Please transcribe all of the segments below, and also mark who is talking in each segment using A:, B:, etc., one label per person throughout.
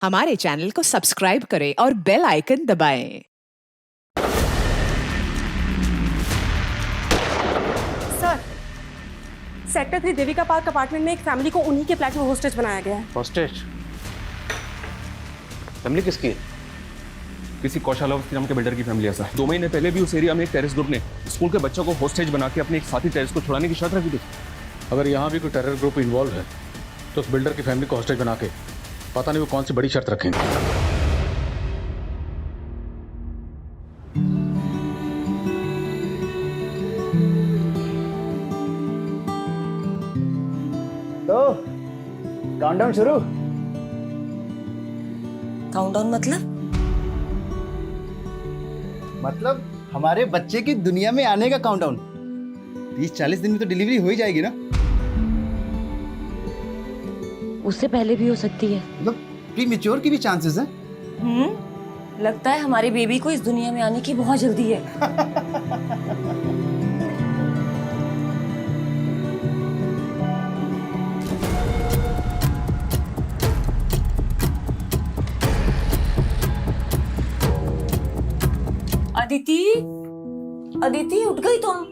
A: हमारे चैनल को सब्सक्राइब करें और बेल आइकन दबाएं।
B: Sir, sector 3 Devika park apartment में एक फैमिली को उन्हीं के फ्लैट में होस्टेज बनाया गया है।
C: होस्टेज? फैमिली किसकी है?
D: किसी कौशल अवस्थी नाम के बिल्डर की फैमिली है सर। 2 महीने पहले भी उस एरिया में एक टेररिस्ट ग्रुप ने स्कूल के बच्चों को होस्टेज बना के अपने एक साथी टेररिस्ट को छुड़ाने की शर्त रखी थी।
E: अगर यहाँ भी कोई टेरर ग्रुप इन्वॉल्व है तो उस बिल्डर की फैमिली को हॉस्टेज बना के पता नहीं वो कौन सी बड़ी शर्त रखेंगे।
F: तो काउंटडाउन शुरू।
G: काउंटडाउन
F: मतलब हमारे बच्चे की दुनिया में आने का काउंटडाउन। 30-40 दिन में तो डिलीवरी हो ही जाएगी ना।
G: उससे पहले भी हो सकती है।
F: मतलब प्रीमेच्योर की भी चांसेस हैं।
G: लगता है हमारे बेबी को इस दुनिया में आने की बहुत जल्दी है। अदिति, अदिति उठ गई तुम?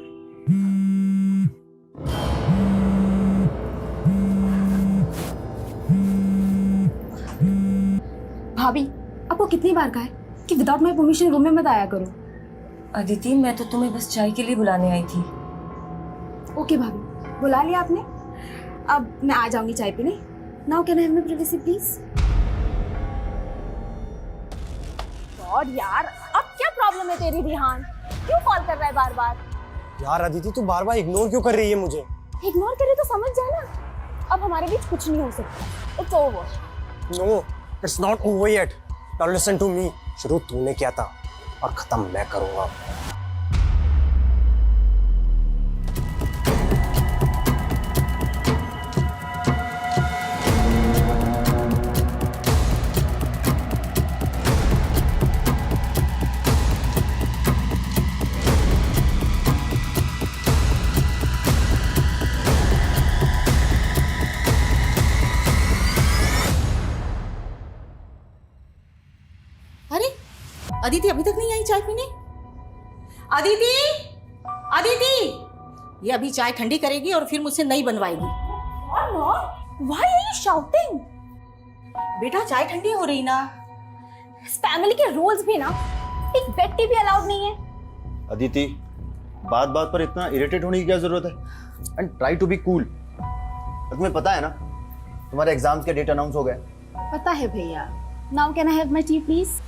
H: भाभी, आपको कितनी बार कहा है कि विदाउट माय परमिशन रूम में मत आया करो।
G: अदिति, मैं तो तुम्हें बस चाय के लिए बुलाने आई थी।
H: ओके भाभी, बुला लिया आपने। अब मैं आ जाऊंगी चाय पीने। Now can I have my privacy please? God यार, अब क्या प्रॉब्लम है तेरी रिहान? क्यों कॉल कर रहा है बार बार?
C: यार अदिति, तू बार बार इग्नोर क्यों कर रही है मुझे?
H: इग्नोर करे तो समझ जाना, अब हमारे बीच कुछ नहीं हो सकता। It's over.
C: No, it's not over yet. Now listen to me. शुरू तूने किया था और खत्म मैं करूंगा।
I: अरे अदिति अभी तक नहीं आई चाय पीने? अदिति, अदिति, ये अभी चाय ठंडी करेगी और फिर मुझसे नई बनवाएगी।
H: Why are you shouting?
I: बेटा चाय ठंडी हो रही ना।
H: इस फैमिली के रूल्स भी ना, एक बेड टी भी अलाउड नहीं है।
F: अदिति, बात बात पर इतना इरिटेट होने की क्या जरूरत है? And try to be cool. तुम्हें पता है ना तुम्हारे एग्जाम्स के डेट अनाउंस हो गए।
H: पता है भैया। Now can I have my T please?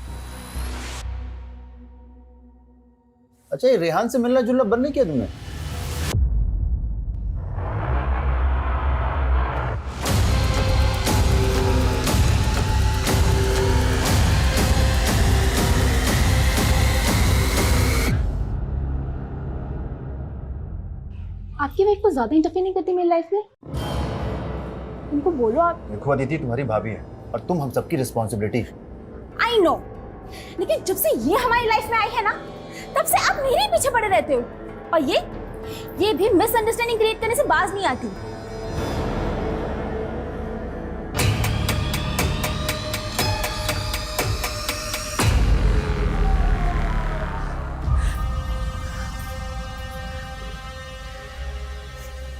F: अच्छा, ये रेहान से मिलना जुलना बंद नहीं किया तुमने?
H: आपकी वाइफ को ज्यादा इंटरफेयर नहीं करती मेरी लाइफ में? उनको बोलो आप।
F: देखो अदिति, तुम्हारी भाभी है और तुम हम सबकी रिस्पॉन्सिबिलिटी।
H: आई नो, लेकिन जब से ये हमारी लाइफ में आई है ना, तब से आप मेरे पीछे पड़े रहते हो। और ये भी मिसअंडरस्टैंडिंग क्रिएट करने से बाज नहीं आती।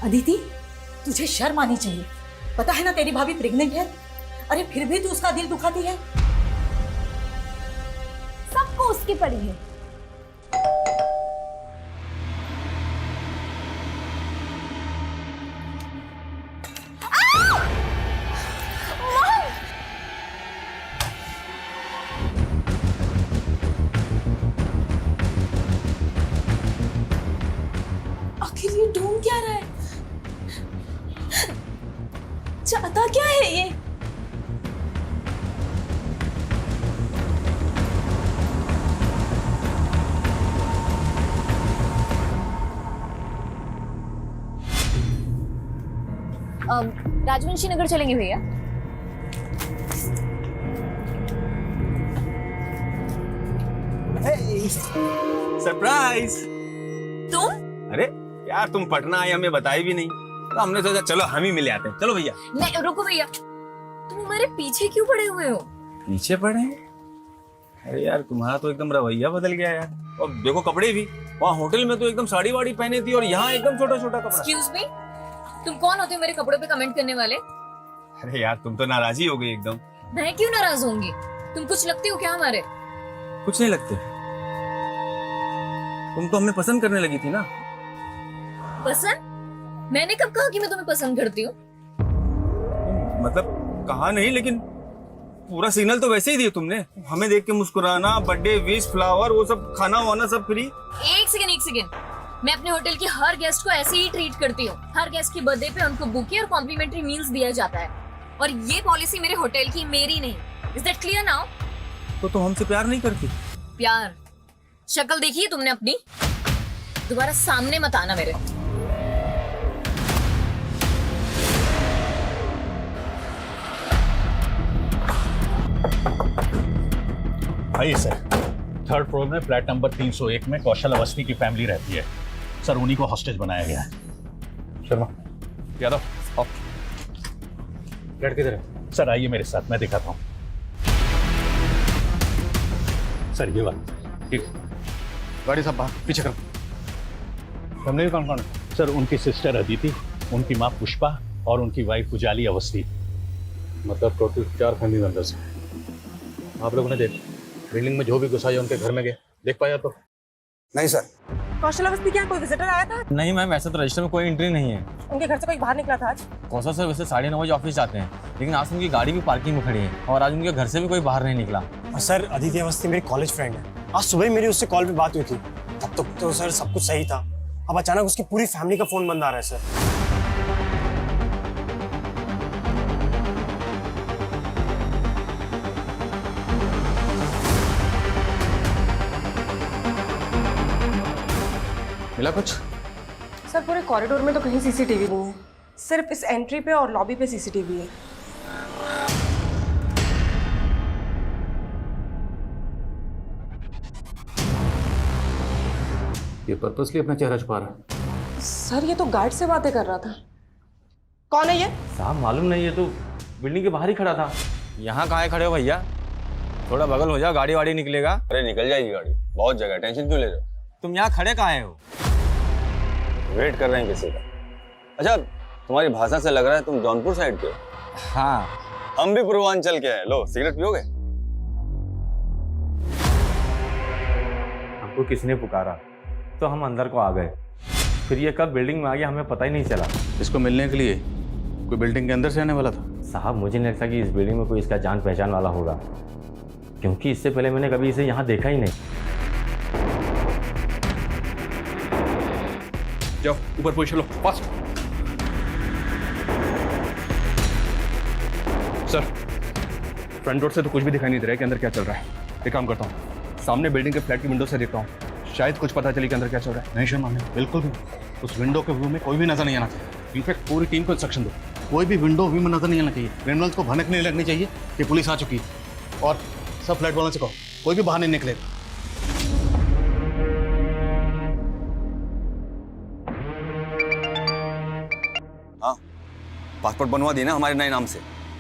I: अदिति, तुझे शर्म आनी चाहिए। पता है ना तेरी भाभी प्रेग्नेंट है। अरे फिर भी तू उसका दिल दुखाती है।
H: सबको उसकी पड़ी है।
I: आखिर ये ढूंढ क्या रहा है? चाहता क्या है ये?
H: राजवंशी नगर चलेंगे भैया।
C: सरप्राइज।
G: तुम?
C: अरे यार, तुम पटना आए हमें बताई भी नहीं, तो हमने सोचा चलो हम ही मिले आते हैं। चलो भैया।
G: नहीं रुको भैया, तुम हमारे पीछे क्यों पड़े हुए हो?
J: पीछे पड़े हैं? अरे यार तुम्हारा तो एकदम रवैया बदल गया यार। और देखो कपड़े भी, वहाँ होटल में तो एकदम साड़ी वाड़ी पहने थी और यहाँ एकदम छोटा छोटा कपड़ा।
G: एक्सक्यूज मी, तुम कौन होते हो मेरे कपड़ों पे कमेंट करने वाले?
J: अरे यार तुम तो नाराज ही हो गई एकदम।
G: मैं क्यों नाराज होंगी? तुम कुछ लगते हो क्या हमारे?
J: कुछ नहीं लगते, तुम तो हमें पसंद करने लगी थी ना।
G: पसंद? मैंने कब कहा कि मैं तुम्हें पसंद करती हूँ?
J: मतलब कहा नहीं, लेकिन पूरा सिग्नल तो वैसे ही दिया तुमने। हमें देख के मुस्कुराना, बर्थडे विश, फ्लावर, वो सब, खाना वाना सब फ्री।
G: एक सेकेंड। मैं अपने होटल के हर गेस्ट को ऐसे ही ट्रीट करती हूँ। हर गेस्ट के बर्थडे पे उनको बुके और कॉम्प्लीमेंट्री मील्स दिया जाता है। और ये पॉलिसी मेरे होटल की, मेरी नहीं। Is that clear now?
J: तो तुम हमसे प्यार नहीं करती?
G: प्यार? शक्ल देखी है तुमने अपनी? दोबारा सामने मत आना मेरे।
E: आइए सर। थर्ड फ्लोर में फ्लैट नंबर 301 में कौशल अवस्थी की फैमिली रहती है सर। उन्हीं को हॉस्टेज बनाया गया है। शर्मा,
D: यादव आओ।
E: फ्लैट किधर है सर? आइए मेरे साथ, मैं दिखाता हूँ सर। ये वाला ठीक। गाड़ी सब बाहर पीछे करो। फैमिली कौन कौन है सर? उनकी सिस्टर अदिति, उनकी माँ पुष्पा और उनकी वाइफ उजाली अवस्थी। मतलब टोटल 4 फैमिली मेंबर्स हैं। आप लोगों ने देख बिल्डिंग में जो भी घुसा है उनके घर में गए, देख पाया तो?
C: नहीं सर।
B: कौशल अवस्थी क्या कोई विजिटर आया था?
J: नहीं मैम, ऐसा तो रजिस्टर में कोई एंट्री नहीं है।
B: उनके घर से कोई बाहर निकला था आज?
J: कौशल सर वैसे 9:30 बजे ऑफिस जाते हैं, लेकिन आज उनकी गाड़ी भी पार्किंग में खड़ी है और आज उनके घर से भी कोई बाहर नहीं निकला।
C: सर अदिति अवस्थी मेरी कॉलेज फ्रेंड है। आज सुबह ही मेरी उससे कॉल पे बात हुई थी, तब तक तो सर सब कुछ सही था। अब अचानक उसकी पूरी फैमिली का फोन बंद आ रहा है सर।
J: मिला कुछ?
B: सर पूरे कॉरिडोर में तो कहीं सीसीटीवी नहीं है, सिर्फ इस एंट्री पे और लॉबी पे सीसीटीवी है।
E: ये पर्पसली अपना चेहरा छुपा रहा है।
B: सर ये तो गार्ड से बातें कर रहा था। कौन है ये?
J: साहब मालूम नहीं, ये तो बिल्डिंग के बाहर ही खड़ा था। यहाँ कहाँ खड़े हो भैया? थोड़ा बगल हो जाओ, गाड़ी वाड़ी निकलेगा।
F: अरे निकल जाएगी गाड़ी, बहुत जगह, टेंशन क्यों ले रहे हो?
J: तुम यहाँ खड़े कहाँ हो?
F: वेट कर रहे हैं किसी का। अच्छा तुम्हारी भाषा से लग रहा है तुम जौनपुर साइड के हो।
J: हाँ,
F: हम भी पूर्वांचल के हैं। लो सिगरेट पियोगे?
J: हमको किसने पुकारा तो हम अंदर को आ गए, फिर ये कब बिल्डिंग में आ गया हमें पता ही नहीं चला।
E: इसको मिलने के लिए कोई बिल्डिंग के अंदर से आने वाला था?
J: साहब मुझे नहीं लगता कि इस बिल्डिंग में कोई इसका जान पहचान वाला होगा, क्योंकि इससे पहले मैंने कभी इसे यहाँ देखा ही नहीं।
D: जाओ ऊपर पोजीशन लो, फास्ट। सर फ्रंट डोर से तो कुछ भी दिखाई नहीं दे रहा है कि अंदर क्या चल रहा है। एक काम करता हूँ, सामने बिल्डिंग के फ्लैट की विंडो से देखता हूँ, शायद कुछ पता चले कि अंदर क्या चल रहा है।
E: नहीं शर्मा, बिल्कुल भी उस विंडो के व्यू में कोई भी नजर नहीं आना चाहिए। इनफैक्ट पूरी टीम को इंस्ट्रक्शन दो, कोई भी विंडो व्यू में नजर नहीं आना चाहिए। क्रिमिनल्स को भनक नहीं लगनी चाहिए कि पुलिस आ चुकी है। और सब फ्लैट वालों से कहो कोई भी बाहर नहीं निकलेगा।
F: हाँ पासपोर्ट बनवा दी ना हमारे नए नाम से।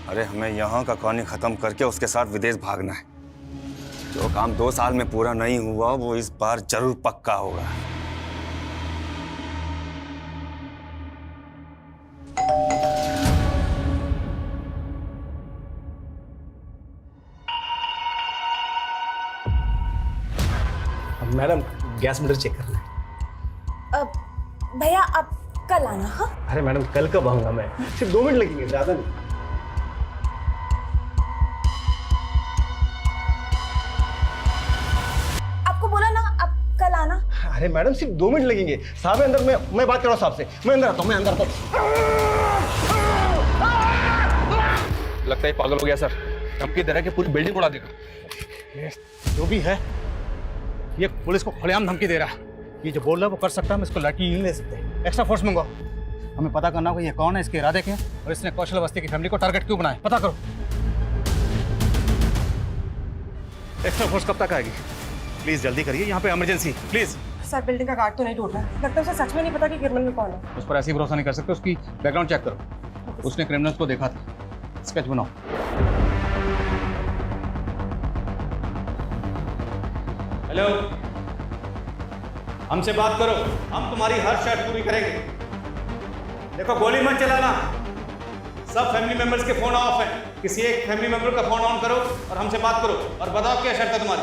F: अरे हमें यहाँ का कहानी खत्म करके उसके साथ विदेश भागना है। जो काम 2 साल में पूरा नहीं हुआ वो इस बार जरूर पक्का होगा।
C: मैडम गैस मीटर चेक करना है।
H: भैया आप कल आना। हाँ
C: अरे मैडम कल कब आऊंगा मैं, सिर्फ 2 मिनट लगेंगे, ज्यादा नहीं।
H: आपको बोला ना आप कल आना।
C: अरे मैडम सिर्फ 2 मिनट लगेंगे, साहब है अंदर। मैं बात कर रहा हूँ साहब से, मैं अंदर आता हूँ, मैं अंदर आता हूँ।
D: लगता है पागल हो गया सर, धमकी दे रहा है कि पूरी बिल्डिंग उड़ा देगा।
E: जो भी है ये पुलिस को खुलेआम धमकी दे रहा है। ये जो बोल रहा है वो कर सकता है, हम इसको लड़की नहीं ले सकते। एक्स्ट्रा फोर्स मंगाओ, हमें पता करना होगा ये कौन है, इसके इरादे क्या हैं और इसने कौशल अवस्थी की फैमिली को टारगेट क्यों बनाया, पता करो। एक्स्ट्रा फोर्स कब तक आएगी? प्लीज जल्दी करिए, यहाँ पे इमरजेंसी प्लीज।
B: सर बिल्डिंग का गार्ड तो नहीं टूट रहा, लगता है उसे सच में नहीं पता कि क्रिमिनल कौन है।
E: उस पर ऐसे ही भरोसा नहीं कर सकते, उसकी बैकग्राउंड चेक करो। उसने क्रिमिनल्स को देखा था, स्केच बनाओ। हेलो, हमसे बात करो, हम तुम्हारी हर शर्त पूरी करेंगे। देखो गोली मत चलाना, सब फैमिली मेंबर्स के फोन ऑफ हैं। किसी एक फैमिली मेंबर का फोन ऑन करो और हमसे बात करो और बताओ क्या शर्त है तुम्हारी।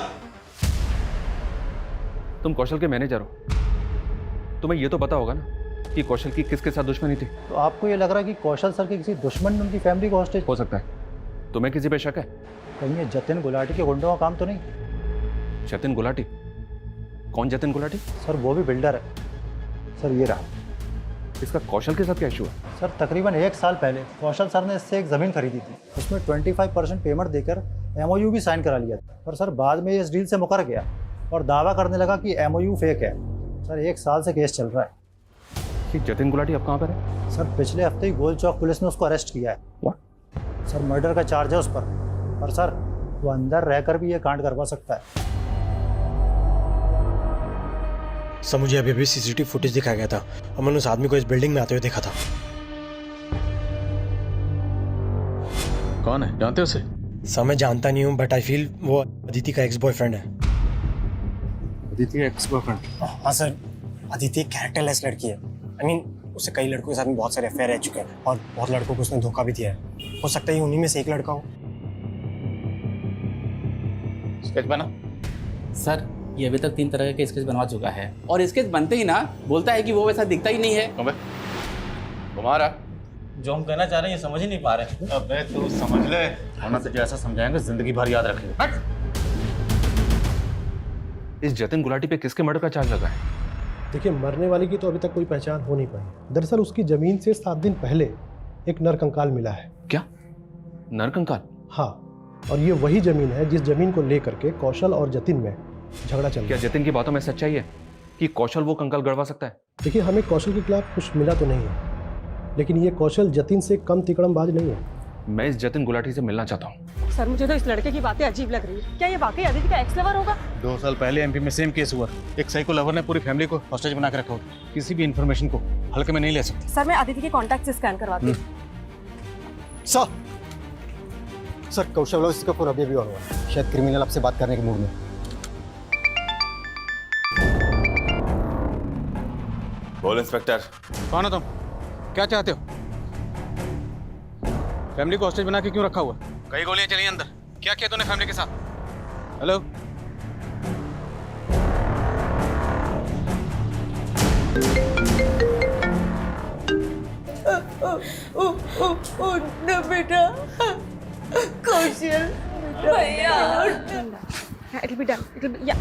D: तुम कौशल के मैनेजर हो, तुम्हें ये तो पता होगा ना कि कौशल की किसके साथ दुश्मनी थी।
E: तो आपको ये लग रहा है कि कौशल सर के किसी दुश्मन ने उनकी फैमिली को हॉस्टेज?
D: हो सकता है। तुम्हें किसी पे शक है?
E: कहीं ये जतिन गुलाटी के गुंडों का काम तो नहीं?
D: जतिन गुलाटी? कौन जतिन गुलाटी?
E: सर वो भी बिल्डर है। सर ये रहा।
D: इसका कौशल के साथ क्या इशू है?
E: सर तकरीबन 1 साल पहले कौशल सर ने इससे एक ज़मीन खरीदी थी, उसमें 25% पेमेंट देकर MOU भी साइन करा लिया था। पर सर बाद में ये इस डील से मुकर गया और दावा करने लगा कि MOU फेक है। सर 1 साल से केस चल रहा है।
D: कि जतिन गुलाटी अब कहाँ पर है?
E: सर पिछले हफ्ते ही गोल चौक पुलिस ने उसको अरेस्ट किया है।
D: What?
E: सर मर्डर का चार्ज है उस पर सर वो अंदर रहकर भी ये कांड करवा सकता है।
C: सर मुझे अभी अभी CCTV फुटेज दिखाया गया था और मैंने उस आदमी को इस बिल्डिंग में आते हुए देखा था।
J: कौन है, जानते हो उसे?
C: सर मैं जानता नहीं हूँ, बट आई फील वो अदिति का एक्स बॉयफ्रेंड है।
J: अदिति का एक्स बॉयफ्रेंड?
C: हाँ सर, अदिति कैरेक्टरलेस लड़की है। आई मीन उससे कई लड़कों के साथ में बहुत सारे अफेयर रह चुके हैं और बहुत लड़कों को उसने धोखा भी दिया है। हो सकता है उन्हीं में से एक लड़का हो।
J: स्केच बना?
K: सर ये अभी तक 3 तरह के स्केच बनवा चुका है और स्केच बनते ही ना बोलता है कि वो वैसा दिखता ही नहीं है।
J: अबे तुम्हारा
K: जो हम कहना चाह रहे हैं ये समझ ही नहीं पा रहे।
J: अबे तू समझ ले, वरना तुझे ऐसा समझाएंगे जिंदगी भर याद रखेगा।
D: इस जतिन गुलाटी पे किसके मर्डर का चार्ज लगा है?
L: देखिए मरने वाले की तो अभी तक कोई पहचान हो नहीं पाई। दरअसल उसकी जमीन से 7 दिन पहले एक नरकंकाल मिला है।
D: क्या नरकंकाल?
L: हाँ, और ये वही जमीन है जिस जमीन को लेकर के कौशल और जतिन में झगड़ा चल रहा है।
D: क्या जतिन की बातों में सच्चाई है कि कौशल वो कंकाल गड़वा सकता है?
L: देखिए हमें कौशल के खिलाफ कुछ मिला तो नहीं है, लेकिन ये कौशल जतिन से कम तिकड़मबाज नहीं है।
D: मैं इस जतिन गुलाटी से मिलना चाहता हूँ।
B: सर मुझे तो इस लड़के की बातें अजीब लग रही है। क्या ये वाकई अदिति का एक्स लवर होगा?
E: 2 साल पहले MP में सेम केस हुआ। एक साइको लवर ने पूरी फैमिली को हॉस्टेज बना के रखा होगा। किसी भी इन्फॉर्मेशन को हल्के में नहीं ले सकते।
B: सर मैं अदिति के कॉन्टैक्ट से स्कैन करवाती हूँ।
C: सर कौशल इसका पूरा अभी और हुआ, शायद क्रिमिनल आपसे बात करने के मूड में।
F: बोल इंस्पेक्टर।
E: कौन हो तुम? क्या चाहते हो? फैमिली को हॉस्टेज बना के क्यों रखा हुआ? कई गोलियां चली अंदर। क्या किया तूने फैमिली के साथ? हेलो,
I: बेटा कौशल भैया
B: It'll be done. It'll be, yeah.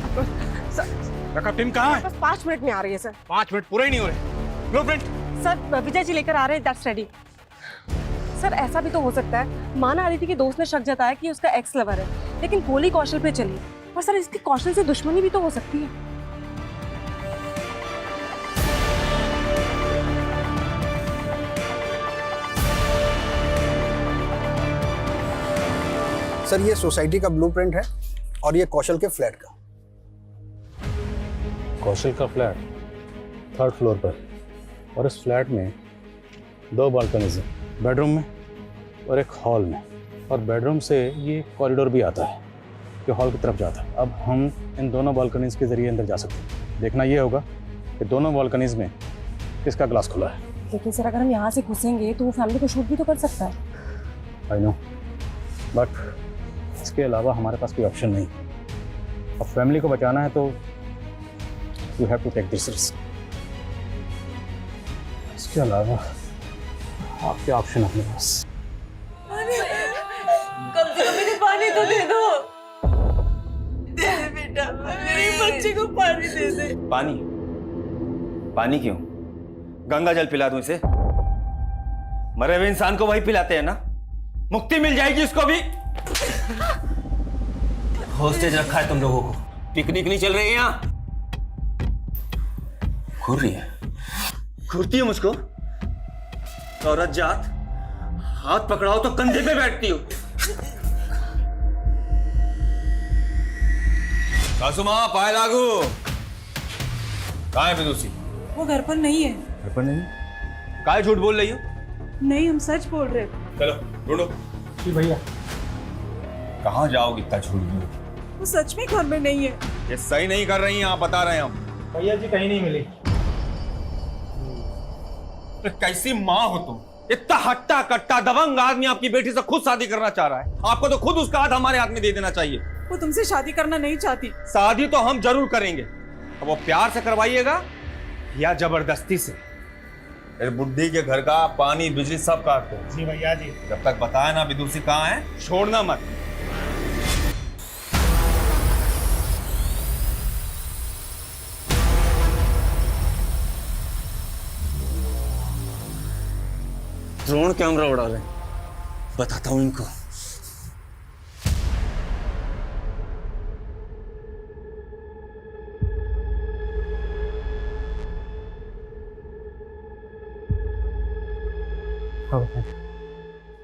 E: Backup team कहाँ है?
B: बस 5 मिनट में आ रही है सर।
E: 5 मिनट पूरे ही नहीं हो रहे। ब्लूप्रिंट
B: सर विजय जी लेकर आ रहे हैं, दैट्स रेडी। सर ऐसा भी तो हो सकता है माना अदिति के दोस्त ने शक जताया कि उसका एक्स लवर है, लेकिन गोली कौशल पे चली। पर सर इसकी कौशल से दुश्मनी भी तो हो सकती है।
C: सर ये सोसाइटी का ब्लूप्रिंट है और ये कौशल के फ्लैट का।
E: कौशल का फ्लैट 3rd फ्लोर पर, और इस फ्लैट में 2 बालकनीज हैं, बेडरूम में और एक हॉल में। और बेडरूम से ये कॉरिडोर भी आता है जो हॉल की तरफ जाता है। अब हम इन दोनों बालकनीज के जरिए अंदर जा सकते हैं। देखना ये होगा कि दोनों बालकनीज में किसका ग्लास खुला है।
B: लेकिन सर अगर हम यहाँ से घुसेंगे तो वो फैमिली को शूट भी तो कर सकता है।
E: आई नो, बट इसके अलावा हमारे पास कोई ऑप्शन नहीं। अब फैमिली को बचाना है तो you have to take this risk. इसके अलावा आपके ऑप्शन अपने पास।
I: कम से कम मुझे पानी तो दे दो। दे दे बेटा, मेरे बच्चे को पानी दे दे।
F: पानी? पानी क्यों? गंगा जल पिला दूं इसे? मरे हुए इंसान को वही पिलाते हैं ना, मुक्ति मिल जाएगी उसको भी। हॉस्टेज रखा है तुम लोगों को, पिकनिक नहीं चल रही है यहाँ। घूर रही है, घूरती है मुझको। औरत जात, हाथ पकड़ाओ तो कंधे पे बैठती हो। सासू माँ पाए लागू। कहाँ है फिदूसी?
I: वो घर पर नहीं है।
F: घर पर नहीं? काहे झूठ बोल रही हो?
I: नहीं, हम सच बोल रहे थे।
F: चलो ढूंढो।
E: जी भैया।
F: कहाँ जाओगे इतना झूठ बोल?
B: वो सच में घर में नहीं है।
F: ये सही नहीं कर रही हैं आप, बता रहे हैं हम।
C: भैया जी कहीं नहीं मिली।
F: तो कैसी माँ हो तुम? इतना हट्टा कट्टा दबंग आदमी आपकी बेटी से खुद शादी करना चाह रहा है। आपको तो खुद उसका हाथ हमारे हाथ में दे देना चाहिए।
B: वो तुमसे शादी करना नहीं चाहती।
F: शादी तो हम जरूर करेंगे, अब वो प्यार से करवाइएगा या जबरदस्ती से। मेरे बुड्ढी के घर का पानी बिजली सब काट दो।
C: जी भैया जी।
F: जब तक बताए ना विदुषी कहाँ है, छोड़ना मत। ड्रोन कैमरा उड़ा रहे, बताता हूं इनको।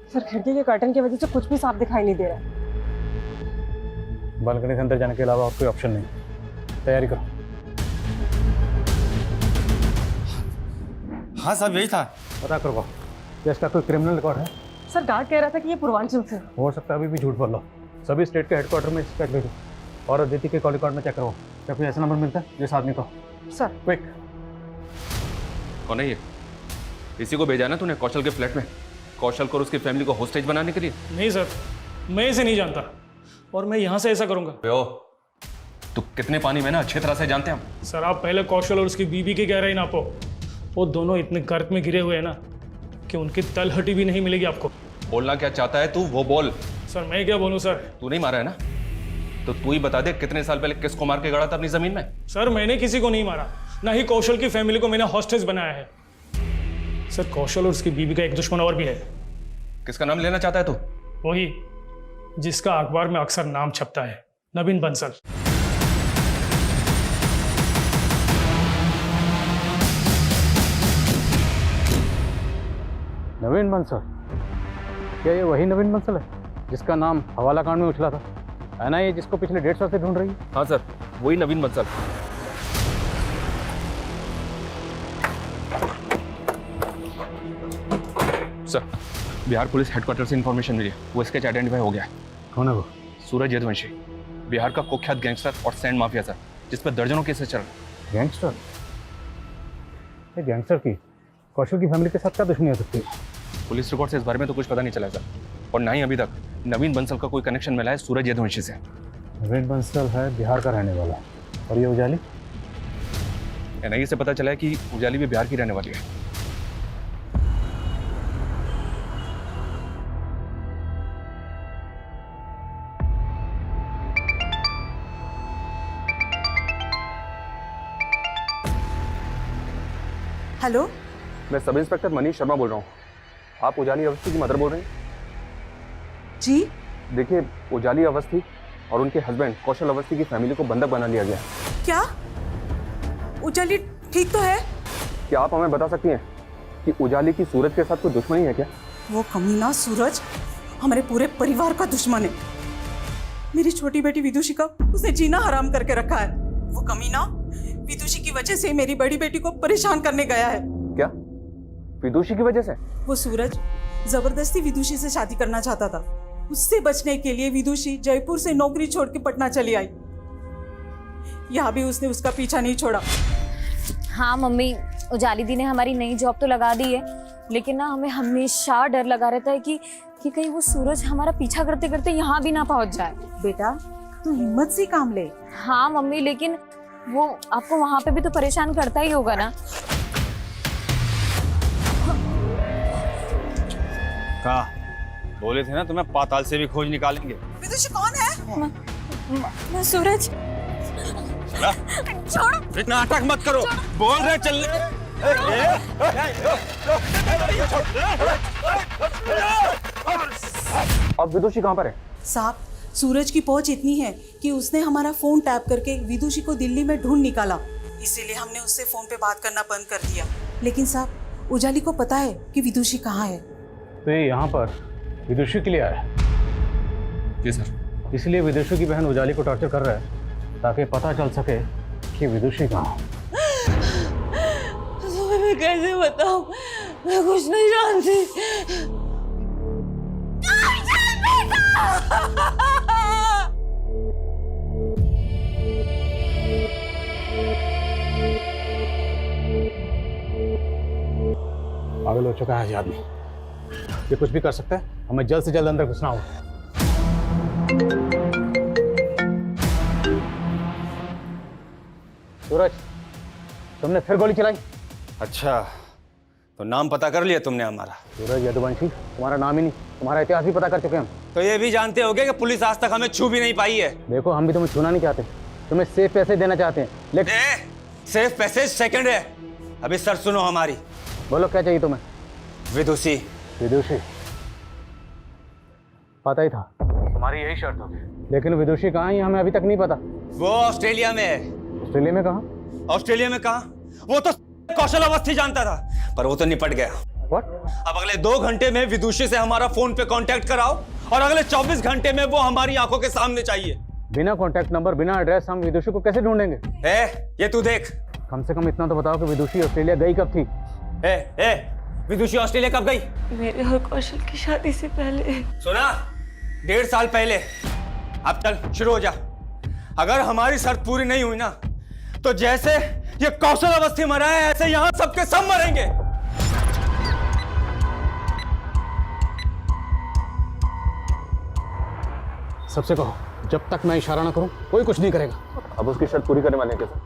B: सर खिड़की के कर्टन की वजह से कुछ भी साफ दिखाई नहीं दे रहा।
E: बालकनी से अंदर जाने के अलावा और कोई ऑप्शन नहीं। तैयारी करो।
F: हाँ साहब यही था।
E: पता करो क्या इसका कोई क्रिमिनल रिकॉर्ड है?
B: सर गार्ड कह रहा था कि ये पूर्वांचल से।
E: हो सकता है अभी भी झूठ बोल लो। सभी स्टेट के हेडक्वार्टर में चेक भेजो और अदिति के कॉल रिकॉर्ड में चेक करो। क्या कोई ऐसा नंबर मिलता है जिस आदमी को?
B: Sir
E: quick.
D: कौन है ये? इसी को भेजा ना तूने कौशल के फ्लैट में, कौशल को और उसकी फैमिली को होस्टेज बनाने के लिए?
M: नहीं सर, मैं इसे नहीं जानता और मैं यहाँ से ऐसा करूँगा।
D: तू कितने पानी में ना अच्छी तरह से जानते हैं हम।
M: सर आप पहले कौशल और उसकी बीवी की गहराई नापो। वो दोनों इतने गर्त में गिरे हुए हैं ना कि उनकी तलहटी भी नहीं मिलेगी आपको।
D: बोलना क्या चाहता है तू वो बोल।
M: सर मैं क्या बोलूँ सर?
D: तू नहीं मारा है ना, तो तू ही बता दे कितने साल पहले किसको मार के गड़ा था अपनी जमीन में?
M: सर मैंने किसी को नहीं मारा, ना ही कौशल की फैमिली को मैंने हॉस्टेज बनाया है। सर कौशल और उसकी बीवी का एक दुश्मन और भी है।
D: किसका नाम लेना चाहता है तू?
M: वही जिसका अखबार में अक्सर नाम छपता है, नवीन बंसल।
E: नवीन बंसल? क्या ये वही नवीन बंसल है जिसका नाम हवाला कांड में उछला था? है ना ये जिसको पिछले 1.5 साल से ढूंढ रही है?
D: हाँ सर, वही Naveen Bansal. Sir Bihar police headquarter से इंफॉर्मेशन मिली है, वो स्केच आइडेंटिफाई हो गया है।
E: कौन है वो?
D: सूरज यदुवंशी, बिहार का कुख्यात गैंगस्टर और सैंड माफिया सर, जिस पर दर्जनों केसेस चल रहे।
E: गैंगस्टर? ये गैंगस्टर की कौशल की फैमिली के साथ क्या दुश्मनी हो सकती है?
D: पुलिस रिकॉर्ड से इस बारे में तो कुछ पता नहीं चला सर, और ना ही अभी तक नवीन बंसल का कोई कनेक्शन मिला है सूरज यदुवंशी से।
E: नवीन बंसल है बिहार का रहने वाला, और ये उजाली?
D: एनआईए से पता चला है कि उजाली भी बिहार की रहने वाली है।
B: हेलो,
D: मैं सब इंस्पेक्टर मनीष शर्मा बोल रहा हूँ। आप उजाली अवस्थी की मदर बोल रहे हैं?
B: जी
D: देखिए, उजाली अवस्थी और उनके हस्बैंड कौशल अवस्थी की फैमिली को बंधक बना लिया गया।
B: क्या? उजाली ठीक तो है?
D: क्या आप हमें बता सकती हैं कि उजाली की सूरज के साथ कोई दुश्मनी है क्या?
B: वो कमीना सूरज हमारे पूरे परिवार का दुश्मन है। मेरी छोटी बेटी विदुषी का उसे जीना हराम करके रखा है। वो कमीना विदुषी की वजह से मेरी बड़ी बेटी को परेशान करने गया है।
D: क्या? विदुषी की वजह से?
B: वो सूरज जबरदस्ती विदुषी से शादी करना चाहता था। उससे बचने के लिए विदुषी जयपुर से नौकरी छोड़ के पटना चली आई। यहाँ भी उसने उसका पीछा नहीं छोड़ा।
G: हाँ मम्मी, उजाली दी ने हमारी नई जॉब तो लगा दी है, लेकिन ना हमें हमेशा डर लगा रहता है कि कहीं वो सूरज हमारा पीछा करते करते यहाँ भी ना पहुँच जाए।
B: बेटा तू हिम्मत से काम ले।
G: हाँ मम्मी, लेकिन वो आपको वहाँ पे भी तो परेशान करता ही होगा ना।
F: कहा बोले थे ना तुम्हें पाताल से भी खोज निकालेंगे।
B: विदुषी कौन है?
G: सूरज छोड़ो।
F: इतना नाटक मत करो, बोल रहे चलने।
D: अब विदुषी कहाँ पर है?
B: साहब, सूरज की पहुंच इतनी है कि उसने हमारा फोन टैप करके विदुषी को दिल्ली में ढूंढ निकाला। इसीलिए हमने उससे फोन पे बात करना बंद कर दिया। लेकिन साहब, उजाली को पता है कि विदुषी कहाँ है।
E: तो ये यहाँ पर विदुषी के लिए आया है?
D: जी सर।
E: इसलिए विदुषी की बहन उजाली को टॉर्चर कर रहा है ताकि पता चल सके कि विदुषी कहाँ है।
B: तुम्हें मैं कैसे बताऊं? मैं कुछ नहीं जानती।
E: पागल हो चुका है ये आदमी। ये कुछ भी कर सकता है, हमें जल्द से जल्द अंदर घुसना होगा। सूरज, तुमने फिर गोली चलाई?
F: अच्छा, तो नाम पता कर लिया तुमने हमारा?
E: सूरज यदुवंशी, तुम्हारा नाम ही नहीं, तुम्हारा इतिहास भी पता कर चुके हम।
F: तो ये भी जानते होगे कि पुलिस आज तक हमें छू भी नहीं पाई है।
E: देखो, हम भी तुम्हें छूना नहीं चाहते, तुम्हें सेफ पैसे देना चाहते हैं, लेकिन
F: सिर्फ पैसे सेकंड है। अभी सर सुनो हमारी।
E: बोलो क्या चाहिए तुम्हें?
F: विदुषी।
E: विदुषी? पता ही था तुम्हारी यही शर्त होगी, लेकिन विदुषी कहाँ है हमें अभी तक नहीं पता।
F: वो ऑस्ट्रेलिया में है।
E: ऑस्ट्रेलिया में कहाँ?
F: ऑस्ट्रेलिया में कहाँ? वो तो कौशल अवस्थी जानता था, पर वो तो निपट गया।
E: What?
F: अब अगले 2 घंटे में विदुषी से हमारा फोन पे कांटेक्ट कराओ और अगले 24 घंटे में वो हमारी आंखों के सामने चाहिए।
E: बिना कांटेक्ट नंबर, बिना एड्रेस हम विदुषी को कैसे ढूंढेंगे?
F: ये तू देख।
E: कम से कम इतना तो बताओ कि विदुषी ऑस्ट्रेलिया गई कब थी?
F: विदुषी ऑस्ट्रेलिया कब गई?
B: मेरे और कौशल की शादी से पहले।
F: सुना? 1.5 साल पहले। अब चल शुरू हो जा। अगर हमारी शर्त पूरी नहीं हुई ना, तो जैसे ये कौशल अवस्थी मरा है, ऐसे यहां सबके सब मरेंगे।
E: सबसे कहो, जब तक मैं इशारा ना करूं कोई कुछ नहीं करेगा। अब उसकी शर्त पूरी करने वाले कैसे?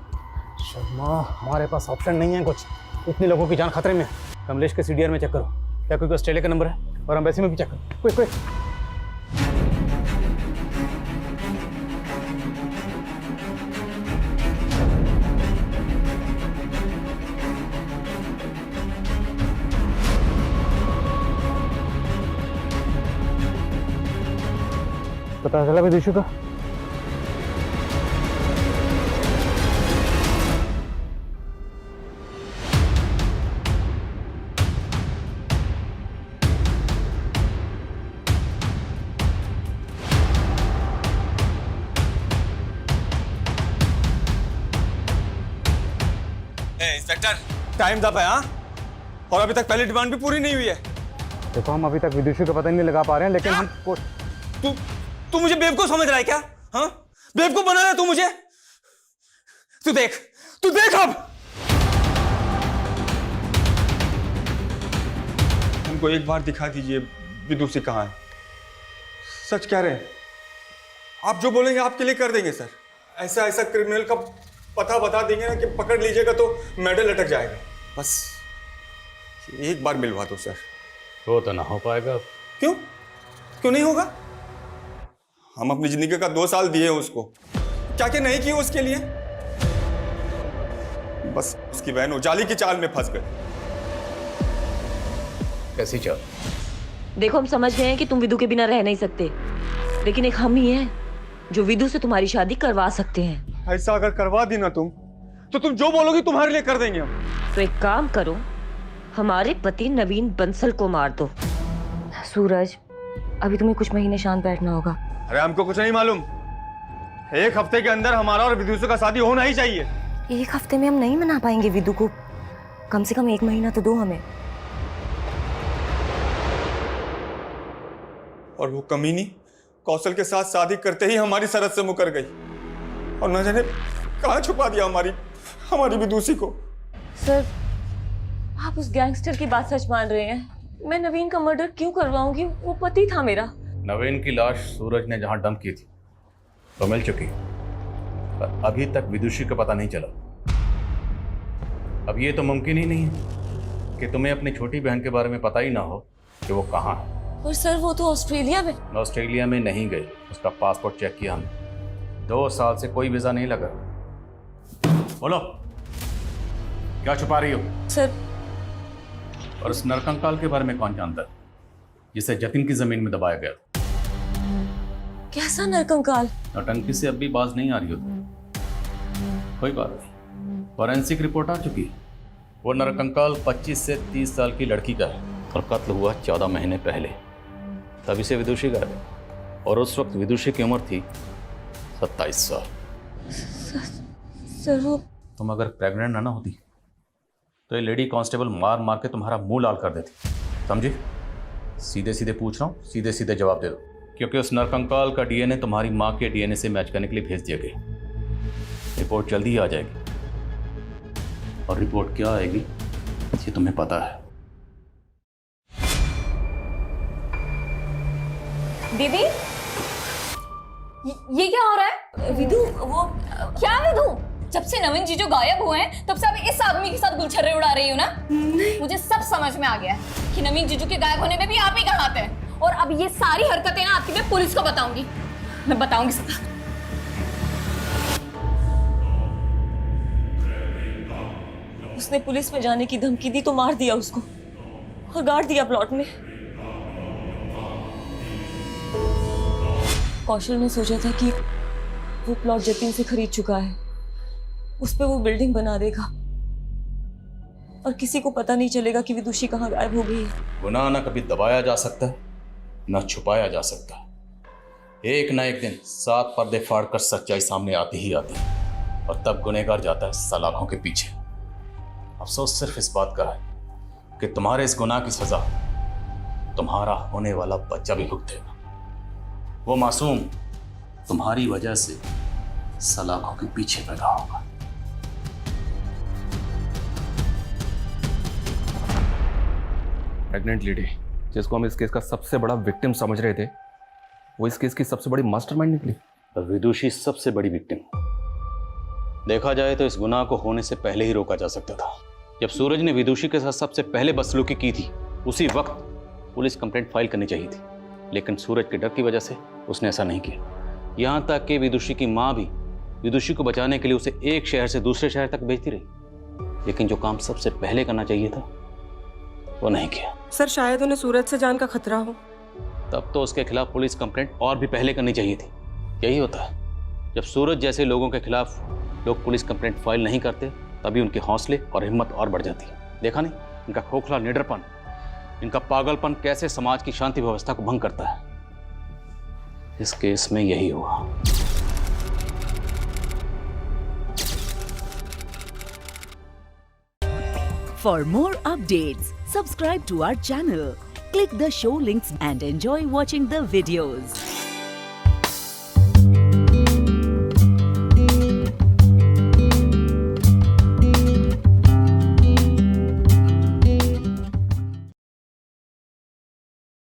E: शर्मा, हमारे पास ऑप्शन नहीं है कुछ, इतने लोगों की जान खतरे में। कमलेश के सीडीआर में चेक करो, क्या कोई ऑस्ट्रेलिया का नंबर है? और एम्बेसी में भी चेक करो, क्विक क्विक। पता चला विदुषी का?
F: इंस्पेक्टर, टाइम अप है। हाँ, और अभी तक पहली डिमांड भी पूरी नहीं हुई है।
E: देखो, हम अभी तक विदुषी का पता नहीं लगा पा रहे हैं, लेकिन हम
F: तू मुझे बेवकूफ समझ रहा है क्या? हाँ, बेवकूफ बना रहा है तू मुझे। तू देख अब। हमको एक बार दिखा दीजिए विदुषी कहाँ है। सच कह रहे हैं आप, जो बोलेंगे आपके लिए कर देंगे सर। ऐसा क्रिमिनल का पता बता देंगे ना कि पकड़ लीजिएगा तो मेडल लटक जाएगा। बस एक बार मिलवा दो सर।
E: वो तो ना हो पाएगा।
F: क्यों नहीं होगा? हम अपनी जिंदगी का 2 साल दिए उसको, क्या क्या नहीं किए उसके लिए। बस उसकी बहन उजाली की चाल में फंस गए।
E: कैसी चाल?
N: देखो, हम समझ गए हैं कि तुम विदु के बिना रह नहीं सकते, लेकिन एक हम ही हैं जो विदु से तुम्हारी शादी करवा सकते हैं।
F: ऐसा अगर करवा दी ना तो तुम जो बोलोगी तुम्हारे लिए कर देंगे हम।
N: तो एक काम करो, हमारे पति नवीन बंसल को मार दो। सूरज, अभी तुम्हें कुछ महीने शांत बैठना होगा।
F: अरे हमको कुछ नहीं मालूम। 1 हफ्ते के अंदर हमारा और विदुषी का शादी होना ही चाहिए।
N: 1 हफ्ते में हम नहीं मना पाएंगे विदु को, कम से कम 1 महीना तो दो हमें।
F: और वो कमीनी कौशल के साथ शादी करते ही हमारी सरहद से मुकर गई, और न जाने कहाँ छुपा दिया हमारी विदुषी को।
N: सर, आप उस गैंगस्टर की बात सच मान रहे हैं? मैं नवीन का मर्डर क्यों करवाऊंगी? वो पति था मेरा।
E: नवीन की लाश सूरज ने जहां डंप की थी तो मिल चुकी है, पर अभी तक विदुषी का पता नहीं चला। अब ये तो मुमकिन ही नहीं है कि तुम्हें अपनी छोटी बहन के बारे में पता ही ना हो कि वो कहाँ है।
N: और सर, वो तो ऑस्ट्रेलिया में।
E: ऑस्ट्रेलिया में नहीं गई, उसका पासपोर्ट चेक किया हमने। 2 साल से कोई वीजा नहीं लगा। बोलो, क्या छुपा रही हो?
N: सर,
E: और उस नरकंकाल के बारे में कौन जानता है जिसे जतिन की जमीन में दबाया गया?
N: कैसा नरकंकाल?
E: नौटंकी से अब भी बाज नहीं आ रही होती। कोई बात नहीं, फॉरेंसिक रिपोर्ट आ चुकी है। वो नरकंकाल 25 से 30 साल की लड़की का है और कत्ल हुआ 14 महीने पहले। तभी से विदुषी का है, और उस वक्त विदुषी की उम्र थी 27 साल।
N: सर, वो
E: तुम अगर प्रेग्नेंट ना होती तो ये लेडी कांस्टेबल मार के तुम्हारा मुंह लाल कर देती। समझी? सीधे सीधे पूछ रहा हूँ, सीधे सीधे जवाब दे दो, क्योंकि उस नरकंकाल का डीएनए तुम्हारी माँ के डीएनए से मैच करने के लिए भेज दिया गया। रिपोर्ट जल्दी ही आ जाएगी, और रिपोर्ट क्या आएगी ये तुम्हें पता है।
G: दीदी ये क्या हो रहा है? विदु वो क्या विदु? जब से नवीन जीजू गायब हुए हैं तब से आप इस आदमी के साथ गुलछर्रे उड़ा रही हो ना? मुझे सब समझ में आ गया है कि नवीन जीजू के गायब होने में भी आप ही का हाथ है। और अब ये सारी हरकतें ना आपकी मैं पुलिस को बताऊंगी। मैं बताऊंगी सब।
N: उसने पुलिस में जाने की धमकी दी तो मार दिया उसको और गाड़ दिया प्लॉट में। कौशल ने सोचा था कि वो प्लॉट जतिन से खरीद चुका है, उस पे वो बिल्डिंग बना देगा और किसी को पता नहीं चलेगा कि विदुषी कहाँ गायब हो गई है।
E: गुनाह ना कभी दबाया जा सकता है ना छुपाया जा सकता। एक ना एक दिन 7 पर्दे फाड़ कर सच्चाई सामने आती ही आती है और तब गुनहगार जाता है सलाखों के पीछे। अफसोस सिर्फ इस बात का है कि तुम्हारे इस गुनाह की सजा तुम्हारा होने वाला बच्चा भी भुगतेगा। वो मासूम तुम्हारी वजह से सलाखों के पीछे पैदा होगा।
D: प्रेग्नेंट लेडी जिसको हम इस केस का सबसे बड़ा विक्टिम समझ रहे थे, वो इस केस की सबसे बड़ी मास्टरमाइंड निकली।
E: विदुषी सबसे बड़ी विक्टिम। देखा जाए तो इस गुनाह को होने से पहले ही रोका जा सकता था। जब सूरज ने विदुषी के साथ सबसे पहले बदसलूकी की थी उसी वक्त पुलिस कंप्लेंट फाइल करनी चाहिए थी, लेकिन सूरज के डर की वजह से उसने ऐसा नहीं किया। यहाँ तक कि विदुषी की माँ भी विदुषी को बचाने के लिए उसे एक शहर से दूसरे शहर तक भेजती रही, लेकिन जो काम सबसे पहले करना चाहिए था वो नहीं किया।
B: सर शायद उन्हें सूरज से जान का खतरा हो।
E: तब तो उसके खिलाफ पुलिस कंप्लेंट और भी पहले करनी चाहिए थी। यही होता है जब सूरज जैसे लोगों के खिलाफ लोग पुलिस कंप्लेंट फाइल नहीं करते, तभी उनके हौसले और हिम्मत और बढ़ जाती है। देखा नहीं इनका खोखला निडरपन, इनका पागलपन कैसे समाज की शांति व्यवस्था को भंग करता है। इस केस में यही हुआ।
A: For more updates, subscribe to our channel, click the show links and enjoy watching the videos.